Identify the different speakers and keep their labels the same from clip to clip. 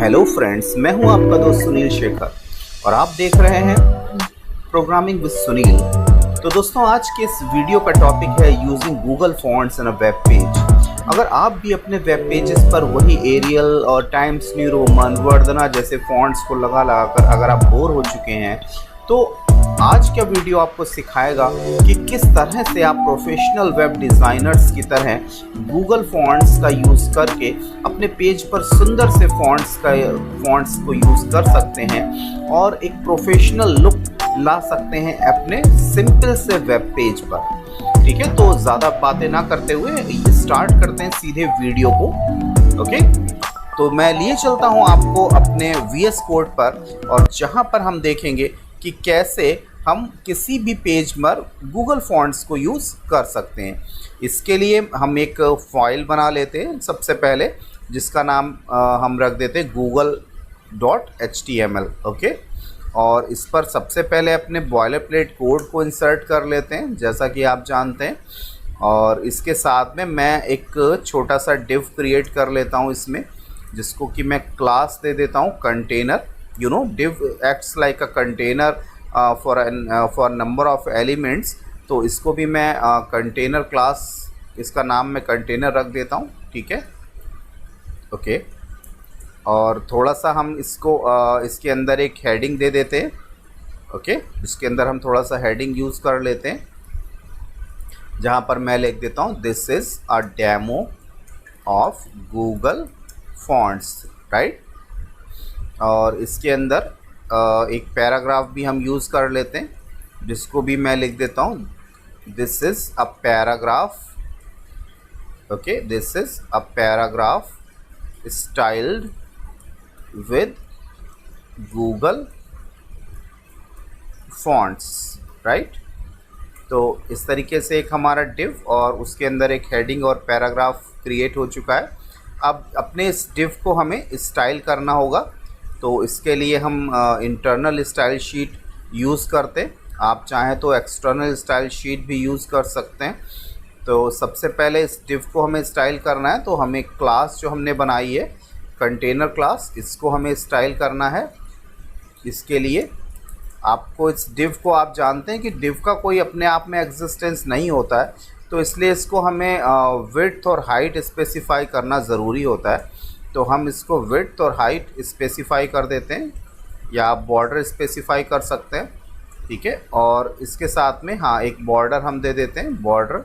Speaker 1: Hello friends, मैं हूं आपका दोस्त सुनील शेखर और आप देख रहे हैं प्रोग्रामिंग विद सुनील। तो दोस्तों, आज के इस वीडियो का टॉपिक है using Google fonts in a web page. अगर आप भी अपने वेब पेजेस पर वही एरियल और टाइम्स न्यू रोमन वर्धना जैसे फॉन्ट्स को लगा कर अगर आप बोर हो चुके हैं, तो आज का वीडियो आपको सिखाएगा कि किस तरह से आप प्रोफेशनल वेब डिज़ाइनर्स की तरह गूगल फॉन्ट्स का यूज़ करके अपने पेज पर सुंदर से फॉन्ट्स को यूज़ कर सकते हैं और एक प्रोफेशनल लुक ला सकते हैं अपने सिंपल से वेब पेज पर। ठीक है, तो ज़्यादा बातें ना करते हुए स्टार्ट करते हैं सीधे वीडियो को। ओके, तो मैं लिए चलता हूं आपको अपने VS कोड पर, और जहां पर हम देखेंगे कि कैसे हम किसी भी पेज पर गूगल फॉन्ट्स को यूज़ कर सकते हैं। इसके लिए हम एक फाइल बना लेते हैं सबसे पहले, जिसका नाम हम रख देते हैं google.html। ओके, और इस पर सबसे पहले अपने बॉयलर प्लेट कोड को इंसर्ट कर लेते हैं, जैसा कि आप जानते हैं। और इसके साथ में मैं एक छोटा सा डिव क्रिएट कर लेता हूँ इसमें, जिसको कि मैं क्लास दे देता हूँ container. You know, div acts like a container for number of elements। तो इसको भी मैं कंटेनर क्लास, इसका नाम मैं कंटेनर रख देता हूँ। ठीक है, ओके। और थोड़ा सा हम इसको इसके अंदर एक हेडिंग दे देते हैं। ओके, इसके अंदर हम थोड़ा सा हेडिंग यूज़ कर लेते हैं, जहाँ पर मैं लिख देता हूँ this is a demo of Google fonts, right. और इसके अंदर एक पैराग्राफ भी हम यूज़ कर लेते हैं, जिसको भी मैं लिख देता हूँ this is a paragraph. Okay, this is a paragraph styled with Google fonts, right. तो इस तरीके से एक हमारा डिव और उसके अंदर एक हेडिंग और पैराग्राफ क्रिएट हो चुका है। अब अपने इस डिव को हमें स्टाइल करना होगा, तो इसके लिए हम इंटरनल स्टाइल शीट यूज़ करते हैं। आप चाहें तो एक्सटर्नल स्टाइल शीट भी यूज़ कर सकते हैं। तो सबसे पहले इस डिव को हमें स्टाइल करना है, तो हमें क्लास जो हमने बनाई है कंटेनर क्लास, इसको हमें स्टाइल करना है। इसके लिए आपको इस डिव को, आप जानते हैं कि डिव का कोई अपने आप में एग्जिस्टेंस नहीं होता है, तो इसलिए इसको हमें विड्थ और हाइट स्पेसिफाई करना ज़रूरी होता है। तो हम इसको विड्थ और हाइट स्पेसिफाई कर देते हैं, या आप बॉर्डर स्पेसिफाई कर सकते हैं। ठीक है, और इसके साथ में हाँ एक बॉर्डर हम दे देते हैं। बॉर्डर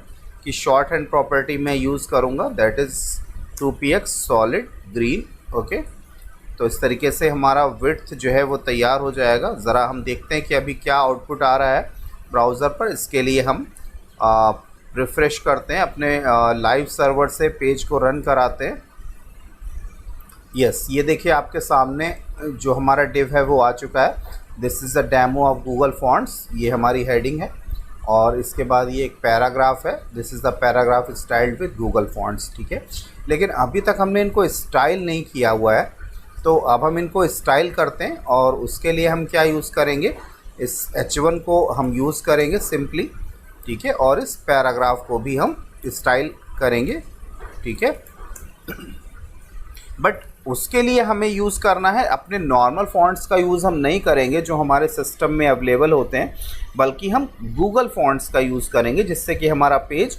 Speaker 1: की शॉर्ट हैंड प्रॉपर्टी मैं यूज़ करूँगा, that is 2px solid green. Okay, तो इस तरीके से हमारा विड्थ जो है वो तैयार हो जाएगा। ज़रा हम देखते हैं कि अभी क्या आउटपुट आ रहा है ब्राउज़र पर। इसके लिए हम रिफ़्रेश करते हैं, अपने लाइव सर्वर से पेज को रन कराते हैं। यस, ये देखिए आपके सामने जो हमारा डिव है वो आ चुका है। This is a demo of Google fonts, ये हमारी हेडिंग है। और इसके बाद ये एक पैराग्राफ है, this is the paragraph styled with Google fonts. ठीक है, लेकिन अभी तक हमने इनको स्टाइल नहीं किया हुआ है, तो अब हम इनको स्टाइल करते हैं। और उसके लिए हम क्या यूज़ करेंगे, इस H1 को हम यूज़ करेंगे सिंपली। ठीक है, और इस पैराग्राफ को भी हम स्टाइल करेंगे। ठीक है, बट उसके लिए हमें यूज़ करना है अपने नॉर्मल फॉन्ट्स का यूज़ हम नहीं करेंगे जो हमारे सिस्टम में अवेलेबल होते हैं, बल्कि हम गूगल फॉन्ट्स का यूज़ करेंगे, जिससे कि हमारा पेज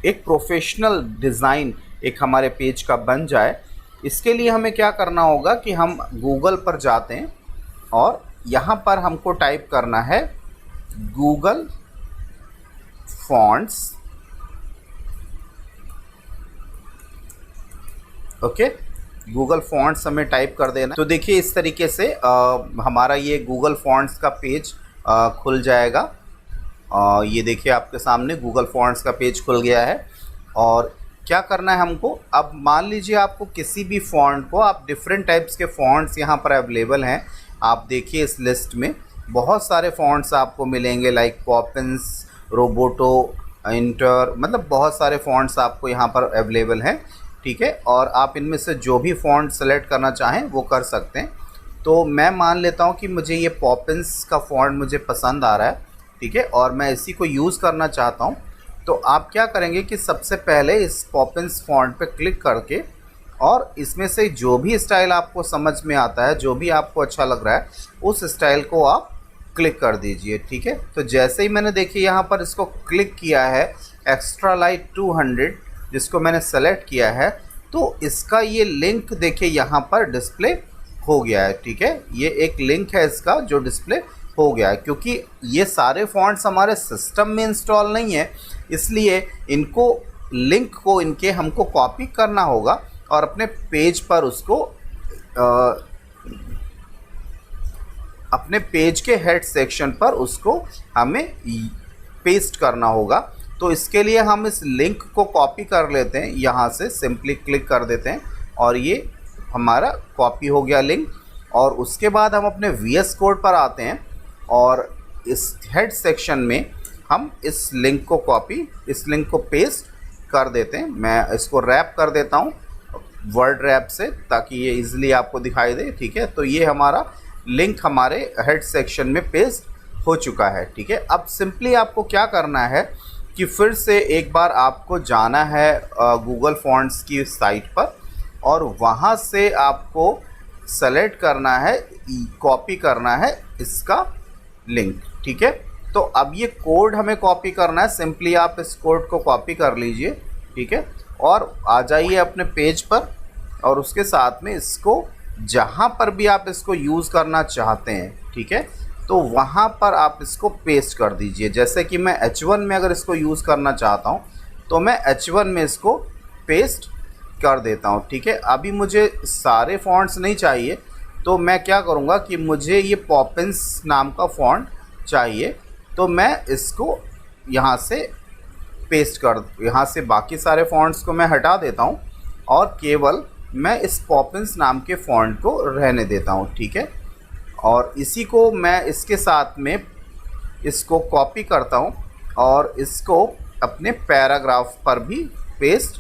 Speaker 1: एक प्रोफेशनल डिज़ाइन एक हमारे पेज का बन जाए। इसके लिए हमें क्या करना होगा कि हम गूगल पर जाते हैं और यहाँ पर हमको टाइप करना है Google fonts. Okay, Google fonts हमें टाइप कर देना। तो देखिए इस तरीके से हमारा ये गूगल फॉन्ट्स का पेज खुल जाएगा। ये देखिए आपके सामने गूगल फॉन्ट्स का पेज खुल गया है। और क्या करना है हमको, अब मान लीजिए आपको किसी भी फ़ॉन्ट को, आप डिफरेंट टाइप्स के फ़ॉन्ट्स यहाँ पर अवेलेबल हैं। आप देखिए इस लिस्ट में बहुत सारे फ़ॉन्ट्स आपको मिलेंगे, लाइक पॉपिंस, रोबोटो, इंटर, मतलब बहुत सारे फ़ॉन्ट्स आपको यहाँ पर अवेलेबल हैं। ठीक है, और आप इनमें से जो भी फ़ॉन्ट सेलेक्ट करना चाहें वो कर सकते हैं। तो मैं मान लेता हूँ कि मुझे ये पॉपिंस का फ़ॉन्ट मुझे पसंद आ रहा है। ठीक है, और मैं इसी को यूज़ करना चाहता हूँ। तो आप क्या करेंगे कि सबसे पहले इस पॉपिंस फ़ॉन्ट पे क्लिक करके और इसमें से जो भी स्टाइल आपको समझ में आता है, जो भी आपको अच्छा लग रहा है, उस स्टाइल को आप क्लिक कर दीजिए। ठीक है, तो जैसे ही मैंने देखिए यहाँ पर इसको क्लिक किया है एक्स्ट्रा लाइट 200 जिसको मैंने सेलेक्ट किया है, तो इसका ये लिंक देखिए यहाँ पर डिस्प्ले हो गया है। ठीक है, ये एक लिंक है इसका जो डिस्प्ले हो गया है। क्योंकि ये सारे फॉन्ट्स हमारे सिस्टम में इंस्टॉल नहीं है, इसलिए इनको लिंक को इनके हमको कॉपी करना होगा और अपने पेज पर उसको अपने पेज के हेड सेक्शन पर उसको हमें पेस्ट करना होगा। तो इसके लिए हम इस लिंक को कॉपी कर लेते हैं, यहाँ से सिंपली क्लिक कर देते हैं और ये हमारा कॉपी हो गया लिंक। और उसके बाद हम अपने VS कोड पर आते हैं और इस हेड सेक्शन में हम इस लिंक को पेस्ट कर देते हैं। मैं इसको रैप कर देता हूँ वर्ड रैप से ताकि ये इजीली आपको दिखाई दे। ठीक है, तो ये हमारा लिंक हमारे हेड सेक्शन में पेस्ट हो चुका है। ठीक है, अब सिंपली आपको क्या करना है कि फिर से एक बार आपको जाना है गूगल फॉन्ट्स की साइट पर और वहाँ से आपको सेलेक्ट करना है, कॉपी करना है इसका लिंक। ठीक है, तो अब ये कोड हमें कॉपी करना है, सिंपली आप इस कोड को कॉपी कर लीजिए। ठीक है, और आ जाइए अपने पेज पर और उसके साथ में इसको जहाँ पर भी आप इसको यूज़ करना चाहते हैं, ठीक है, तो वहाँ पर आप इसको पेस्ट कर दीजिए। जैसे कि मैं H1 में अगर इसको यूज़ करना चाहता हूँ तो मैं H1 में इसको पेस्ट कर देता हूँ। ठीक है, अभी मुझे सारे फॉन्ट्स नहीं चाहिए तो मैं क्या करूँगा कि मुझे ये पॉपिंस नाम का फॉन्ट चाहिए, तो मैं इसको यहाँ से यहाँ से बाकी सारे फॉन्ट्स को मैं हटा देता हूँ और केवल मैं इस पॉपिंस नाम के फॉन्ट को रहने देता हूँ। ठीक है, और इसी को मैं इसके साथ में इसको कॉपी करता हूँ और इसको अपने पैराग्राफ पर भी पेस्ट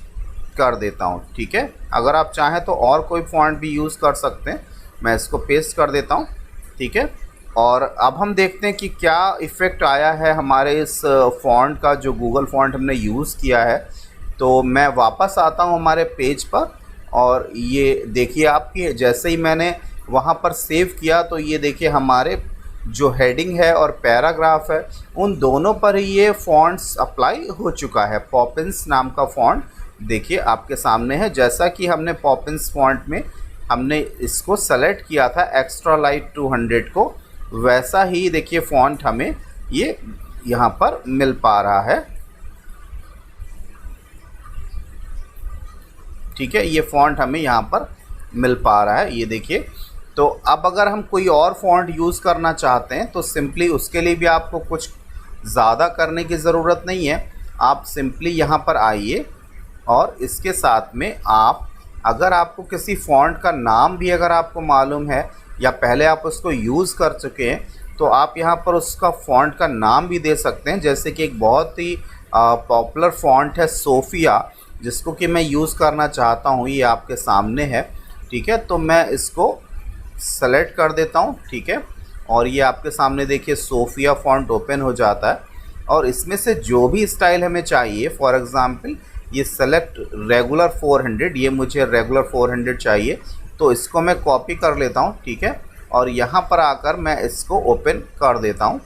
Speaker 1: कर देता हूँ। ठीक है, अगर आप चाहें तो और कोई फॉन्ट भी यूज़ कर सकते हैं, मैं इसको पेस्ट कर देता हूँ। ठीक है, और अब हम देखते हैं कि क्या इफ़ेक्ट आया है हमारे इस फॉन्ट का जो गूगल फॉन्ट हमने यूज़ किया है। तो मैं वापस आता हूँ हमारे पेज पर और ये देखिए आपकी जैसे ही मैंने वहाँ पर सेव किया तो ये देखिए हमारे जो हेडिंग है और पैराग्राफ है उन दोनों पर ही ये फॉन्ट्स अप्लाई हो चुका है। पॉपिंस नाम का फॉन्ट देखिए आपके सामने है। जैसा कि हमने पॉपिंस फॉन्ट में हमने इसको सेलेक्ट किया था एक्स्ट्रा लाइट 200 को, वैसा ही देखिए फॉन्ट हमें ये यहाँ पर मिल पा रहा है। ठीक है, ये फॉन्ट हमें यहाँ पर मिल पा रहा है, ये देखिए। तो अब अगर हम कोई और फॉन्ट यूज़ करना चाहते हैं तो सिंपली उसके लिए भी आपको कुछ ज़्यादा करने की ज़रूरत नहीं है। आप सिंपली यहाँ पर आइए और इसके साथ में आप अगर आपको किसी फॉन्ट का नाम भी अगर आपको मालूम है या पहले आप उसको यूज़ कर चुके हैं तो आप यहाँ पर उसका फॉन्ट का नाम भी दे सकते हैं। जैसे कि एक बहुत ही पॉपुलर फॉन्ट है सोफिया, जिसको कि मैं यूज़ करना चाहता हूँ, ये आपके सामने है। ठीक है, तो मैं इसको सेलेक्ट कर देता हूँ। ठीक है, और ये आपके सामने देखिए सोफिया फॉन्ट ओपन हो जाता है और इसमें से जो भी स्टाइल हमें चाहिए, फॉर एग्ज़ाम्पल ये सेलेक्ट रेगुलर 400, ये मुझे रेगुलर 400 चाहिए, तो इसको मैं कॉपी कर लेता हूँ। ठीक है, और यहाँ पर आकर मैं इसको ओपन कर देता हूँ।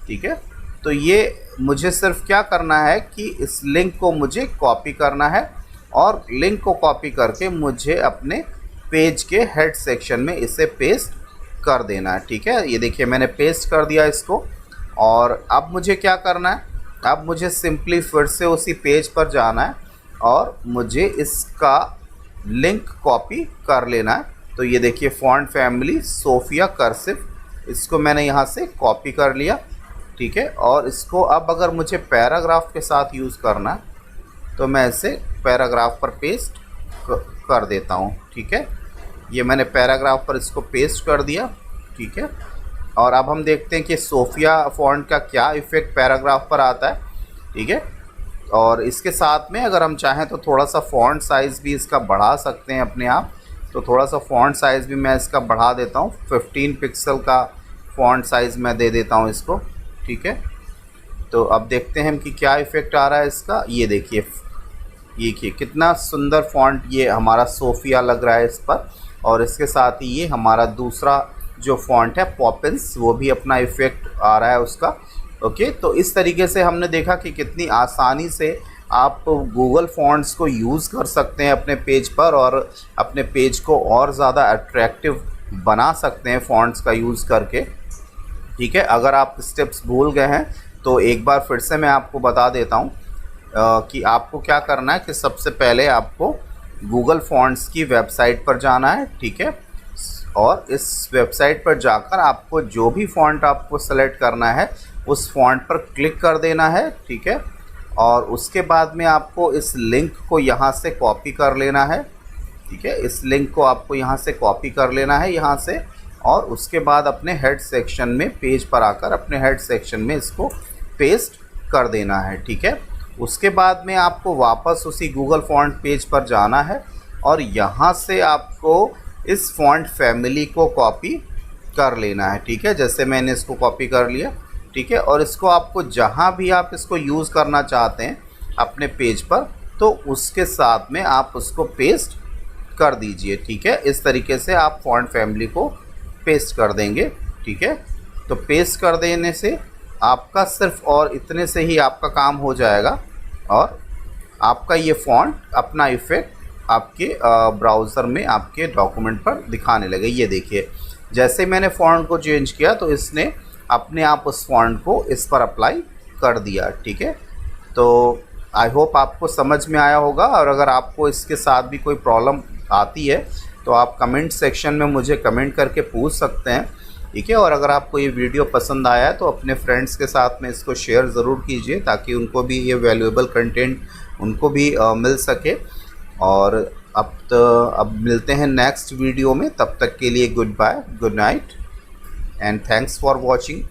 Speaker 1: ठीक है, तो ये मुझे सिर्फ क्या करना है कि इस लिंक को मुझे कॉपी करना है और लिंक को कॉपी करके मुझे अपने पेज के हेड सेक्शन में इसे पेस्ट कर देना है। ठीक है, ये देखिए मैंने पेस्ट कर दिया इसको। और अब मुझे क्या करना है, अब मुझे सिंपली फिर से उसी पेज पर जाना है और मुझे इसका लिंक कॉपी कर लेना है। तो ये देखिए फॉन्ट फैमिली सोफिया कर्सिव, इसको मैंने यहाँ से कॉपी कर लिया। ठीक है, और इसको अब अगर मुझे पैराग्राफ के साथ यूज़ करना है तो मैं इसे पैराग्राफ पर पेस्ट कर देता हूँ। ठीक है, ये मैंने पैराग्राफ पर इसको पेस्ट कर दिया। ठीक है, और अब हम देखते हैं कि सोफिया फॉन्ट का क्या इफ़ेक्ट पैराग्राफ पर आता है। ठीक है, और इसके साथ में अगर हम चाहें तो थोड़ा सा फॉन्ट साइज़ भी इसका बढ़ा सकते हैं अपने आप। तो थोड़ा सा फॉन्ट साइज़ भी मैं इसका बढ़ा देता हूँ, 15 पिक्सल का फॉन्ट साइज़ मैं दे देता हूँ इसको। ठीक है, तो अब देखते हैं हम कि क्या इफ़ेक्ट आ रहा है इसका। ये देखिए ये देखिए कितना सुंदर फॉन्ट ये हमारा सोफिया लग रहा है इस पर। और इसके साथ ही ये हमारा दूसरा जो फॉन्ट है पॉपिंस, वो भी अपना इफ़ेक्ट आ रहा है उसका। ओके, तो इस तरीके से हमने देखा कि कितनी आसानी से आप गूगल फॉन्ट्स को यूज़ कर सकते हैं अपने पेज पर और अपने पेज को और ज़्यादा अट्रैक्टिव बना सकते हैं फॉन्ट्स का यूज़ करके। ठीक है, अगर आप स्टेप्स भूल गए हैं तो एक बार फिर से मैं आपको बता देता हूँ कि आपको क्या करना है कि सबसे पहले आपको गूगल फॉन्ट्स की वेबसाइट पर जाना है। ठीक है, और इस वेबसाइट पर जाकर आपको जो भी फ़ॉन्ट आपको सेलेक्ट करना है उस फॉन्ट पर क्लिक कर देना है। ठीक है, और उसके बाद में आपको इस लिंक को यहाँ से कॉपी कर लेना है। ठीक है, इस लिंक को आपको यहाँ से कॉपी कर लेना है यहाँ से, और उसके बाद अपने हेड सेक्शन में पेज पर आकर अपने हेड सेक्शन में इसको पेस्ट कर देना है। ठीक है, उसके बाद में आपको वापस उसी गूगल फॉन्ट पेज पर जाना है और यहाँ से आपको इस फॉन्ट फैमिली को कॉपी कर लेना है। ठीक है, जैसे मैंने इसको कॉपी कर लिया। ठीक है, और इसको आपको जहाँ भी आप इसको यूज़ करना चाहते हैं अपने पेज पर, तो उसके साथ में आप उसको पेस्ट कर दीजिए। ठीक है, इस तरीके से आप फॉन्ट फैमिली को पेस्ट कर देंगे। ठीक है, तो पेस्ट कर देने से आपका सिर्फ और इतने से ही आपका काम हो जाएगा और आपका ये फॉन्ट अपना इफ़ेक्ट आपके ब्राउज़र में आपके डॉक्यूमेंट पर दिखाने लगे। ये देखिए, जैसे मैंने फ़ॉन्ट को चेंज किया तो इसने अपने आप उस फॉन्ट को इस पर अप्लाई कर दिया। ठीक है, तो आई होप आपको समझ में आया होगा, और अगर आपको इसके साथ भी कोई प्रॉब्लम आती है तो आप कमेंट सेक्शन में मुझे कमेंट करके पूछ सकते हैं। ठीक है, और अगर आपको ये वीडियो पसंद आया है तो अपने फ्रेंड्स के साथ में इसको शेयर ज़रूर कीजिए ताकि उनको भी ये वैल्यूएबल कंटेंट उनको भी मिल सके। और अब मिलते हैं नेक्स्ट वीडियो में, तब तक के लिए good bye, good night and thanks for watching.